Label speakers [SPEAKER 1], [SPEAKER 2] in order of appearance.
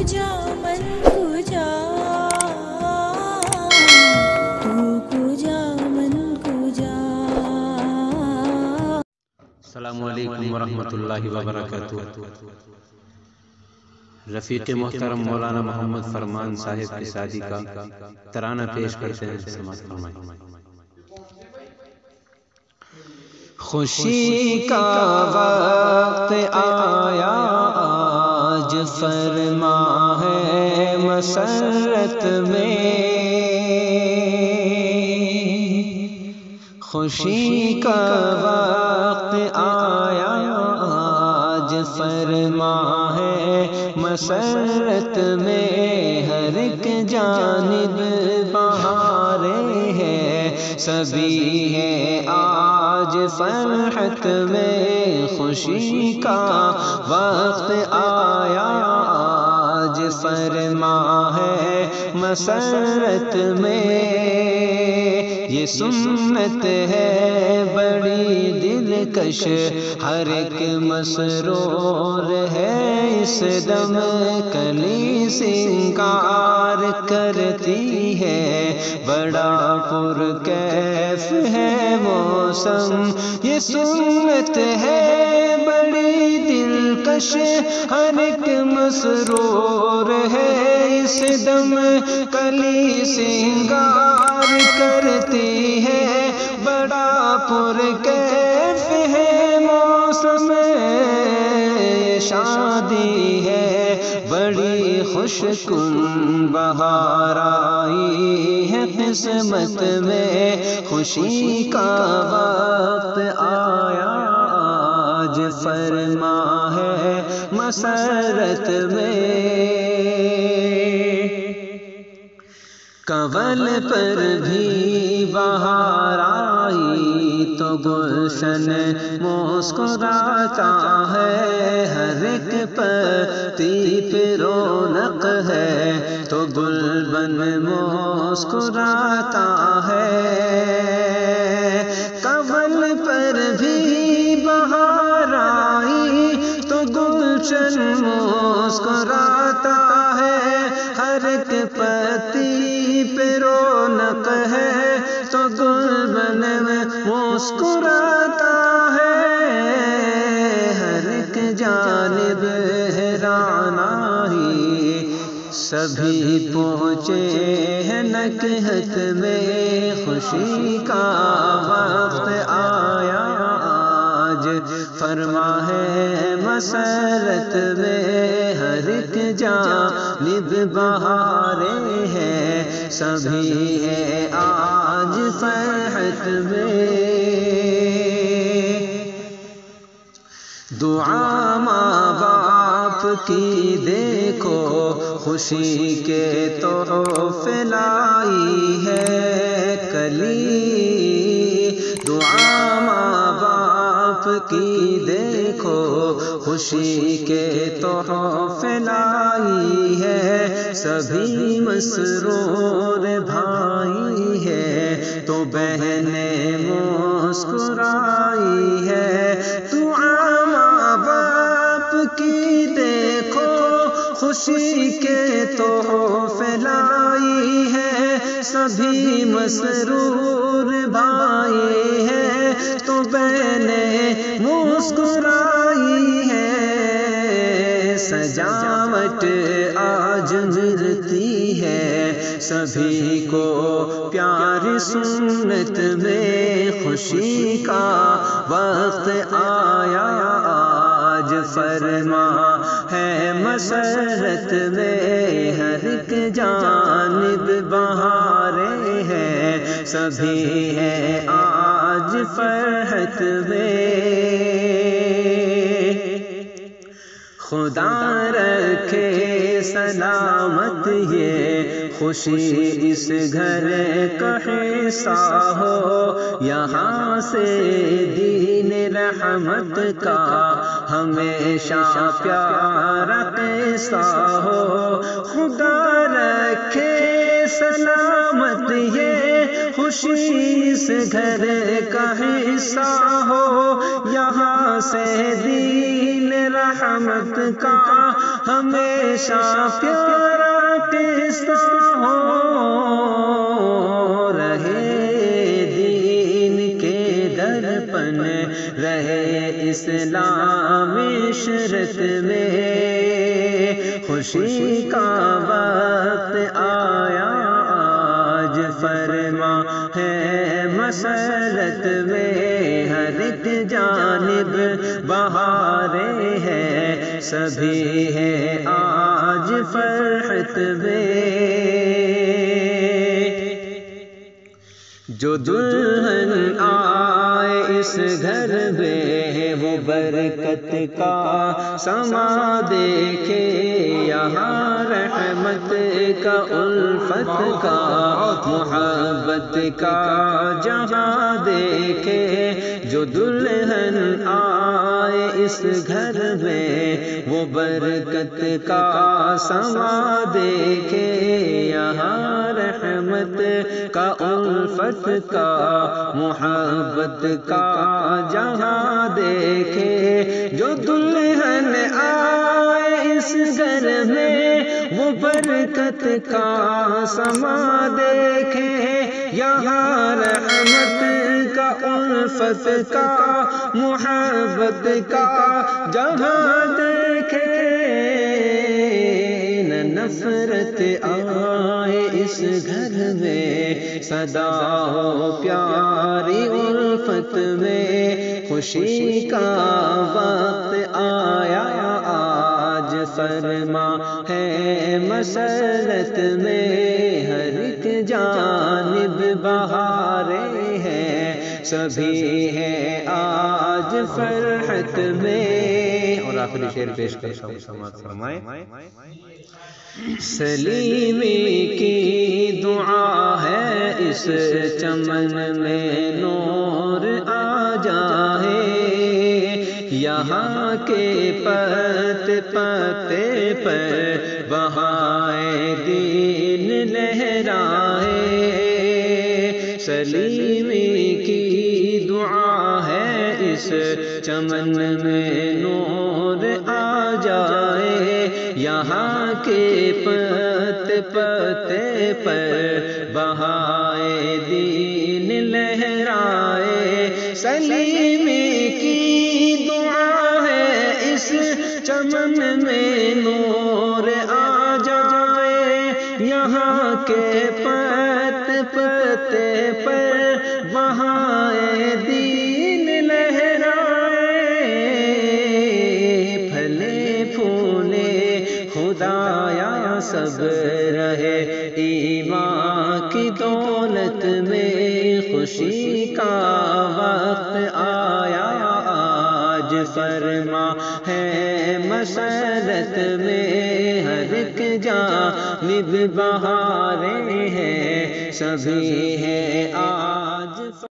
[SPEAKER 1] کجا من کجا تو کجا من کجا.
[SPEAKER 2] السلام علیکم ورحمۃ اللہ وبرکاتہ. رفیق محترم مولانا محمد فرمان صاحب کی شادی کا ترانہ پیش کرتے ہیں، سماعت فرمائیں.
[SPEAKER 3] خوشی کا وقت آیا آج فرما ہے مسرت میں، خوشی کا وقت آیا آج فرما ہے مسرت میں، ہر ایک جانب بہاریں ہیں، سبھی ہیں آج فرحت میں. خوشی کا وقت آیا آج فرما ہے مسرت میں، یہ سنت ہے بڑی دلکش، ہر ایک مسرور ہے اس دم، کلی سنگار کرتی ہے، بڑا پرکیف ہے موسم. یہ سنت ہے بڑی دلکش، ہر ایک مسرور ہے اس دم، کلی سنگار کرتی ہے، بڑا پرکیف ہے موسم. شادی ہے بڑی خوش کن، بہار آئی ہے قسمت میں، خوشی کا وقت آیا آج فرما ہے مسرت میں. کنول پر بھی بہار آئی تو گلشن مسکراتا ہے، ہر ایک پتی پہ رونق ہے تو گلبن مسکراتا ہے. کنول پر بھی بہار آئی تو گلشن مسکراتا ہے، ہر ایک پتی پہ رونق ہے تو گلبن مسکراتا ہے. ہر ایک جانب ہے رعنائی، سبھی پہنچے ہیں نکہت میں، خوشی کا وقت آیا آج فرما ہے مسرت میں، ہر ایک جانب بہاریں ہیں، سبھی ہے آج فرحت میں. دعا ماں باپ کی دیکھو خوشی کے تحفے لائی ہے کلی، دعا ماں باپ کی دیکھو خوشی کے تحفے لائی ہے، سبھی مسرور بھائی ہے تو بہنیں مسکرائی ہے. دعا ماں باپ کی دیکھو خوشی کے تحفے لائی ہے، سبھی مسرور بھائی ہے تو بہنیں مسکرائی ہے. سجاوٹ آج ملتی ہے سبھی کو پیاری سنت میں، خوشی کا وقت آیا آج فرما ہے مسرت میں، ہر ایک جانب بہاریں ہیں، سبھی ہے آج فرحت میں. خدا رکھے سلامت یہ خوشی اس گھر کا حصہ ہو، یہاں سے دین رحمت کا ہمیشہ پیارا قصہ ہو. خدا رکھے سلامت یہ خوشی اس گھر کا حصہ ہو، یہاں سے دین رحمت کا ہمیشہ پیارا قصہ ہو، رہے دین کے درپن رہے اسلام عشرت میں، خوشی کا وقت آیا آج فرما ہے مسرت میں، ہر ایک جانب بہاریں ہیں، سبھی ہے آج فرحت میں، جو دلہن آئے اس گھر میں وہ برکت کا سما دیکھے، یہاں رحمت کا الفت کا محبت کا جہاں دیکھے، جو دلہن آئے اس گھر میں وہ برکت کا سما دیکھے، یہاں رحمت کا الفت کا محبت کا جہاں دیکھے، جو دلہن آئے اس گھر میں وہ برکت کا سما دیکھے، یہاں رحمت کا الفت کا محبت کا جہاں دیکھے، نہ نفرت آئے اس گھر میں، سدا ہو پیاری الفت میں، خوشی کا وقت آیا آج فرما ہے مسرت میں، ہر ایک جانب بہاریں ہیں، سبھی ہے آج فرحت میں، اور آخری شعر پیش کرتا ہوں، سماعت فرمائیں۔ سلیمی کی دعا ہے اس چمن میں نور آ جائے، یہاں کے پتے پتے پر بہائے دین لہرائے، سلیمی کی دعا ہے اس چمن میں نور آ جائے، یہاں کے پتے پتے پر بہائے دین لہرائے، سلیمی کی دعا ہے اس چمن میں نور آ جائے، یہاں کے پتے پتے پر بہائے دین لہرائے، پھلے پھولے خدایا سب رہے ایمان کی دولت میں، خوشی کا وقت آیا آج فرما ہے مسرت میں، ہر ایک جانب بہاریں ہیں، سبھی ہے آج